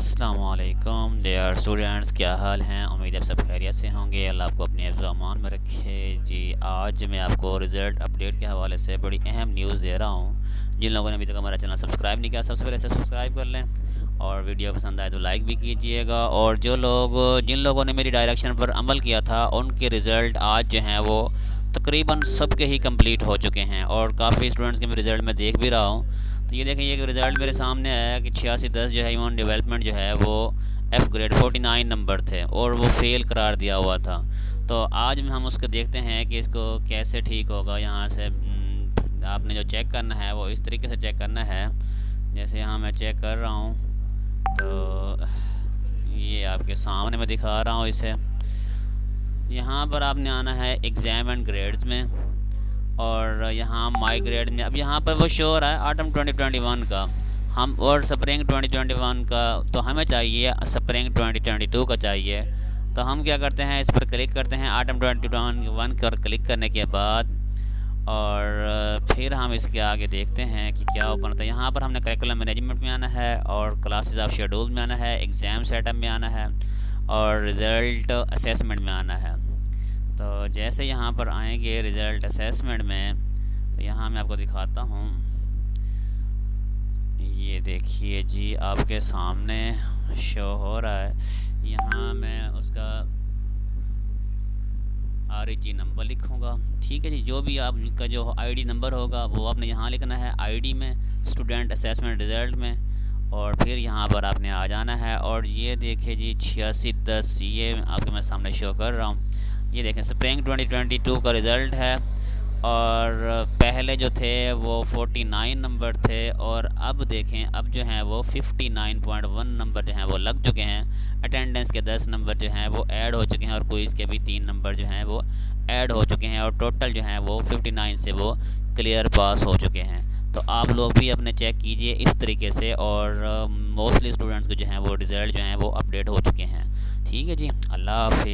अस्सलामुअलैकुम dear students, क्या हाल हैं। उम्मीद है आप सब खैरियत से होंगे। अल्लाह आपको अपने हिफ्ज़ व अमान में रखे जी। आज मैं आपको रिज़ल्ट अपडेट के हवाले से बड़ी अहम न्यूज़ दे रहा हूँ। जिन लोगों ने अभी तक हमारा चैनल सब्सक्राइब नहीं किया, सबसे पहले से सब्सक्राइब कर लें और वीडियो पसंद आए तो लाइक भी कीजिएगा। और जिन लोगों ने मेरी डायरेक्शन पर अमल किया था उनके रिज़ल्ट आज जो हैं वो तकरीबन सबके ही कंप्लीट हो चुके हैं और काफ़ी स्टूडेंट्स के मैं रिज़ल्ट में देख भी रहा हूँ। तो ये देखें, ये रिज़ल्ट मेरे सामने आया कि 8610 जो है ह्यूमन डेवलपमेंट जो है वो एफ़ ग्रेड 49 नंबर थे और वो फ़ेल करार दिया हुआ था। तो आज में हम उसको देखते हैं कि इसको कैसे ठीक होगा। यहाँ से आपने जो चेक करना है वो इस तरीके से चेक करना है। जैसे यहाँ मैं चेक कर रहा हूँ तो ये आपके सामने मैं दिखा रहा हूँ इसे। यहाँ पर आपने आना है एग्ज़ाम एंड ग्रेड्स में और यहाँ माई ग्रेड में। अब यहाँ पर वो शो हो रहा है ऑटम 2021 का हम और स्प्रिंग 2021 का, तो हमें चाहिए स्प्रिंग 2022 का चाहिए। तो हम क्या करते हैं, इस पर क्लिक करते हैं ऑटम 2021 पर क्लिक करने के बाद और फिर हम इसके आगे देखते हैं कि क्या ओपन होता है। यहाँ पर हमने करिकुलम मैनेजमेंट में आना है और क्लासेस ऑफ शेड्यूल में आना है, एग्ज़ाम सेटअप में आना है और रिज़ल्ट असेसमेंट में आना है। तो जैसे यहाँ पर आएंगे रिज़ल्ट असेसमेंट में, तो यहाँ मैं आपको दिखाता हूँ। ये देखिए जी, आपके सामने शो हो रहा है। यहाँ मैं उसका REG नंबर लिखूँगा। ठीक है जी, जो भी आपका जो ID नंबर होगा वो आपने यहाँ लिखना है ID में, स्टूडेंट असेसमेंट रिज़ल्ट में, और फिर यहाँ पर आपने आ जाना है। और ये देखिए जी 8610 ये आपके मैं सामने शो कर रहा हूँ। ये देखें स्प्रिंग 2022 का रिज़ल्ट है और पहले जो थे वो 49 नंबर थे और अब देखें अब जो हैं वो 59.1 नंबर जो हैं वो लग चुके हैं। अटेंडेंस के 10 नंबर जो हैं वो ऐड हो चुके हैं और क्विज़ के भी 3 नंबर जो हैं वो ऐड हो चुके हैं और टोटल जो हैं वो 59 से वो क्लियर पास हो चुके हैं। तो आप लोग भी अपने चेक कीजिए इस तरीके से और मोस्टली स्टूडेंट्स के जो हैं वो रिज़ल्ट जो हैं वो अपडेट हो चुके हैं। ठीक है जी, अल्लाह हाफ़िज़।